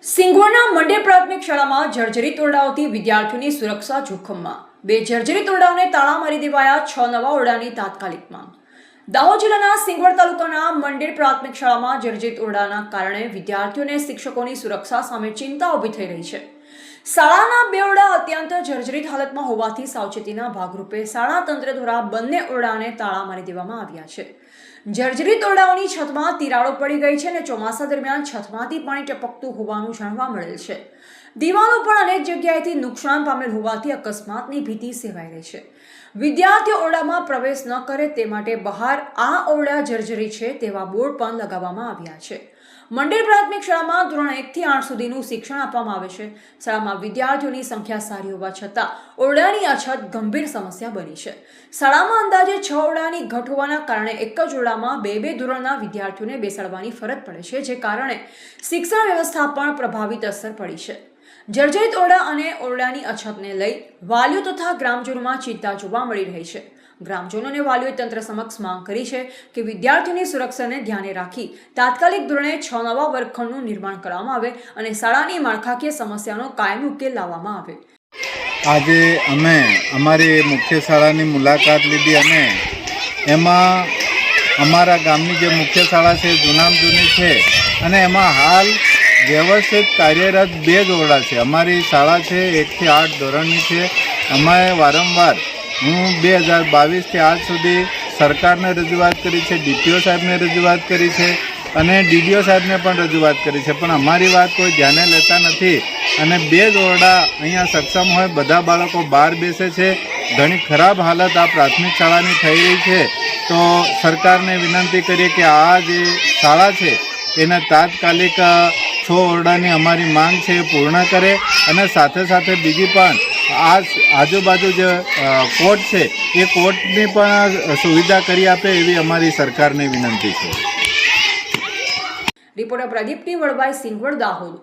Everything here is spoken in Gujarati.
સિંગવડના મંડે પ્રાથમિક શાળામાં જર્જરિત ઓરડાઓથી વિદ્યાર્થીઓની સુરક્ષા જોખમમાં. 2 જર્જરિત ઓરડાઓને તાળા મારી દેવાયા, 6 નવા ઓરડાની તાત્કાલિક માંગ. દાહોદ જિલ્લાના સિંગવડ તાલુકાના મંડે પ્રાથમિક શાળામાં જર્જરિત ઓરડાના કારણે વિદ્યાર્થીઓ અને શિક્ષકોની સુરક્ષા સામે ચિંતા ઊભી થઈ રહી છે. શાળાના 2 ઓરડા અત્યંત જર્જરિત હાલતમાં હોવાથી સાવચેતીના ભાગરૂપે શાળા તંત્ર દ્વારા બંને ઓરડાને તાળા મારી દેવામાં આવ્યા છે. જર્જરિત ઓરડાઓની છતમાં તિરાડો પડી ગઈ છે અને ચોમાસા દરમિયાન છતમાંથી પાણી ટપકતું હોવાનું જાણવા મળેલ છે. દિવાલો પણ અનેક જગ્યાએથી નુકસાન પામેલ હોવાથી અકસ્માતની ભીતિ સેવાઈ રહી છે. વિદ્યાર્થીઓ ઓરડામાં પ્રવેશ ન કરે તે માટે બહાર આ ઓરડા જર્જરિત છે તેવા બોર્ડ પણ લગાવવામાં આવ્યા છે. મંડેર પ્રાથમિક શાળામાં ધોરણ 1 થી 8 સુધીનું શિક્ષણ આપવામાં આવે છે. શાળામાં વિદ્યાર્થીઓની સંખ્યા સારી હોવા છતાં ઓરડાની અછત ગંભીર સમસ્યા બની છે. શાળામાં અંદાજે 6 ઓરડાની ઘટ હોવાના કારણે એક જ ઓરડામાં 2 ધોરણના વિદ્યાર્થીઓને બેસાડવાની ફરજ પડે છે, જે કારણે શિક્ષણ વ્યવસ્થા પર પ્રભાવિત અસર પડી છે. જર્જરિત ઓરડા અને ઓરડાની અછતને લઈ વાલીઓ તથા ગ્રામજનોમાં ચિંતા જોવા મળી રહી છે. ગ્રામજનો અને વાલીઓએ તંત્ર સમક્ષ માંગ કરી છે કે વિદ્યાર્થીઓની સુરક્ષાને ધ્યાને રાખી તાત્કાલિક ધોરણે 6 નવા વર્ગખંડનું નિર્માણ કરવામાં આવે અને શાળાની માળખાકીય સમસ્યાનો કાયમી ઉકેલ લાવવામાં આવે. આજે અમે અમારી મુખ્ય શાળાની મુલાકાત લીધી અને એમાં અમારા ગામની જે મુખ્ય શાળા છે જૂનામાં જૂની છે અને એમાં હાલ વ્યવસ્થિત કાર્યરત 2 જ ઓરડા છે. અમારી શાળા છે 1 થી 8 ધોરણની છે. અમે વારંવાર હું 2022થી આજ સુધી સરકારને રજૂઆત કરી છે, ડીપીઓ સાહેબને રજૂઆત કરી છે અને ડીડીઓ સાહેબને પણ રજૂઆત કરી છે, પણ અમારી વાત કોઈ ધ્યાને લેતા નથી. અને 2 જ ઓરડા અહીંયા સક્ષમ હોય, બધા બાળકો બહાર બેસે છે. ઘણી ખરાબ હાલત આ પ્રાથમિક શાળાની થઈ રહી છે. તો સરકારને વિનંતી કરીએ કે આ જે શાળા છે એને તાત્કાલિક 6 ઓરડાની અમારી માંગ છે એ પૂર્ણ કરે અને સાથે સાથે બીજી પણ આજુબાજુ જે કોર્ટ છે એ કોર્ટની પણ સુવિધા કરી આપે એવી અમારી સરકારને વિનંતી છે. રિપોર્ટર પ્રદીપની વડવાઈ, સિંગવડ, દાહોદ.